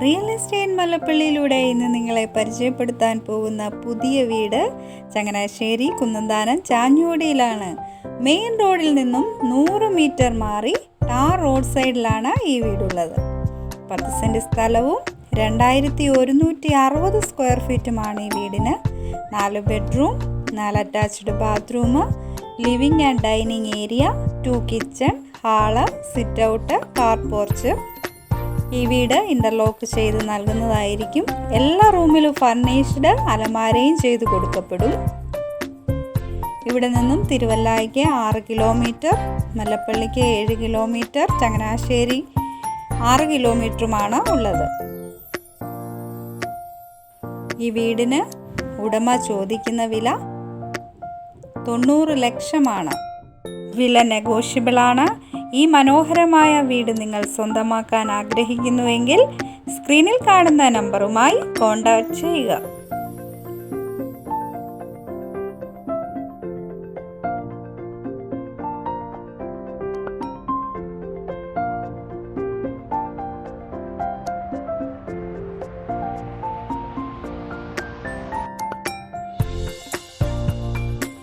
Real estate മല്ലപ്പള്ളിയിലൂടെ ഇന്ന് നിങ്ങളെ പരിചയപ്പെടുത്താൻ പോകുന്ന പുതിയ വീട് ചങ്ങനാശ്ശേരി കുന്നന്താനം ചാഞ്ഞോടിയിലാണ്. മെയിൻ റോഡിൽ നിന്നും 100 മീറ്റർ മാറി ടാർ റോഡ് സൈഡിലാണ് ഈ വീടുള്ളത്. 10 സെൻറ്റ് സ്ഥലവും 2160 സ്ക്വയർ ഫീറ്റുമാണ് ഈ വീടിന്. 4 bedroom, 4 attached bathroom, living and dining area, 2 kitchen, hall, sit out, car porch. ഈ വീട് ഇൻ്റർലോക്ക് ചെയ്ത് നൽകുന്നതായിരിക്കും. എല്ലാ റൂമിലും ഫർണിഷ്ഡ് അലമാരയും ചെയ്ത് കൊടുക്കപ്പെടും. ഇവിടെ നിന്നും തിരുവല്ലായ്ക്ക് 6 കിലോമീറ്റർ, മല്ലപ്പള്ളിക്ക് 7 കിലോമീറ്റർ, ചങ്ങനാശ്ശേരി 6 കിലോമീറ്ററുമാണ് ഉള്ളത്. ഈ വീടിന് ഉടമ ചോദിക്കുന്ന വില 90 ലക്ഷമാണ്. വില നെഗോഷ്യബിളാണ്. ഈ മനോഹരമായ വീട് നിങ്ങൾ സ്വന്തമാക്കാൻ ആഗ്രഹിക്കുന്നുവെങ്കിൽ സ്ക്രീനിൽ കാണുന്ന നമ്പറുമായി കോൺടാക്റ്റ് ചെയ്യുക.